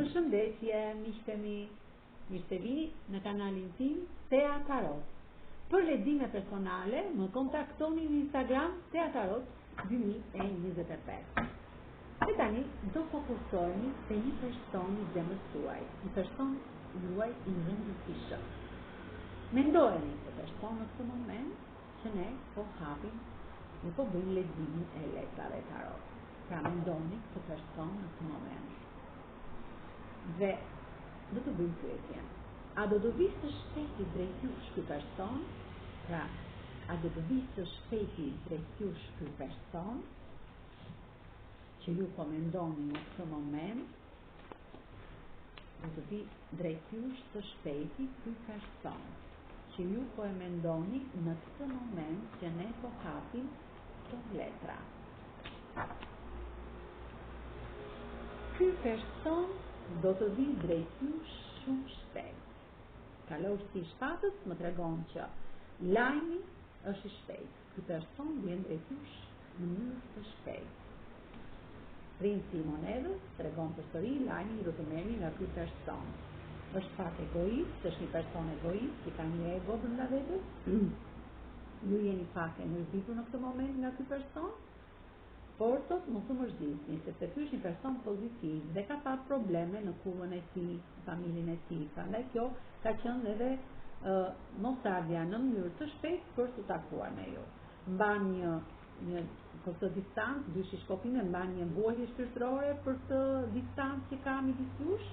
Përshëndetje, miqtë mi, mirë se vini në kanalin tim Tea Tarot. Për lexime personale, më kontaktoni në Instagram Tea Tarot 2025. E tani do fokusohemi te një person i zemrës tuaj, një person juaj i rëndësishëm. Mendojeni se person në këtë moment që ne po hapim, ne po bëjmë leximin e letrave tarot. Pra mendoni këtë person në këtë moment. Dhe do të bëjmë pyetjen. A do të vijë së shpejti drejt jush ky person? Pra, a do të vijë së shpejti drejt jush ky person që ju po mendoni në këtë moment? Do të vijë drejt jush së shpejti ky person që ju po e mendoni në këtë moment që ne po hapim këto letra. Ky person do të vijë drejt jush shumë shpejt. Kalorësi i shpatës më tregon që lajmi është i shpejt. Ky person vjen drejt jush në mënyrë të shpejtë. Princi i monedhës tregon përsëri lajmin do të merrni nga ky person. Është pak egoist, është një person egoist, që ka një ego brenda vetes. Ju jeni pak e mërzitur në këtë moment nga ky person. Por sot mos u mërzitni, sepse ky është një person pozitiv dhe ka pasur probleme në kullën e tij, familjen e tij. Prandaj kjo ka qenë edhe mosardhja në mënyrë të shpejtë për të takuar me ju. Mban një për të distancë, dy shkopime, mban një vuajtje shpirtërore për të distancë që ka midis jush.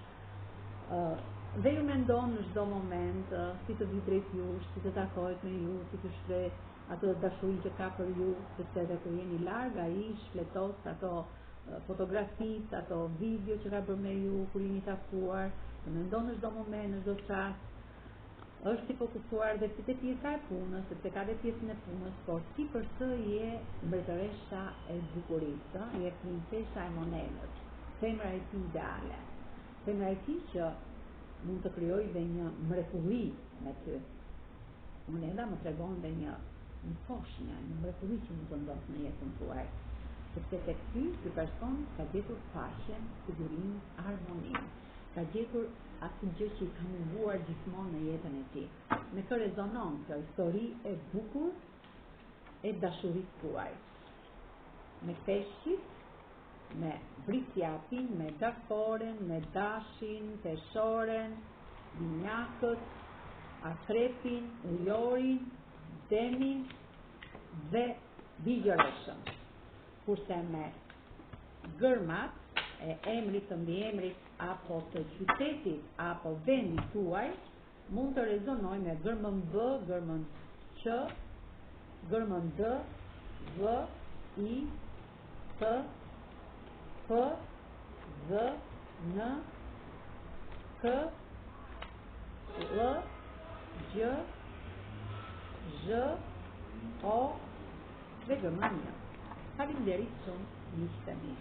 Dhe ju mendon në çdo moment si të vi drejt jush, si të takohet me ju, si të shpreh ato dashuri që ka për ju, sepse edhe kur jeni larg ai shfletos ato fotografit, ato video që ka bërë me ju kur jeni takuar, të mendon në çdo moment, në çdo çast. Është i fokusuar dhe si te pjesa e punës, sepse ka dhe pjesën e punës, por si për të je mbretëresha e bukurisë, je princesha e monedhës, femra e tij ideale, femra e tij që mund të krijojë dhe një mrekulli me ty. Monedha më tregon dhe një poshnjë, një mrekulli që mund të ndodhë në jetën tuaj. Sepse tek ky person ka gjetur paqen, sigurinë, harmoninë. Ka gjetur atë gjë që i ka munguar gjithmonë në jetën e tij. Me kë rezonon kjo histori e bukur e dashurisë tuaj. Me peshqit, me britjapin, me dakoren, me dashin, peshoren, binjakët, akrepin, ujorin, demin dhe bigjëreshën. Kurse me gërmat e emrit të mbiemrit apo të qytetit apo vendit tuaj mund të rezonojë me gërmën B, gërmën Q, gërmën D, V, I, P, P, Z, N, K, L, Gj, Zh, O dhe gërmën N. Faleminderit shumë, miqtë mi.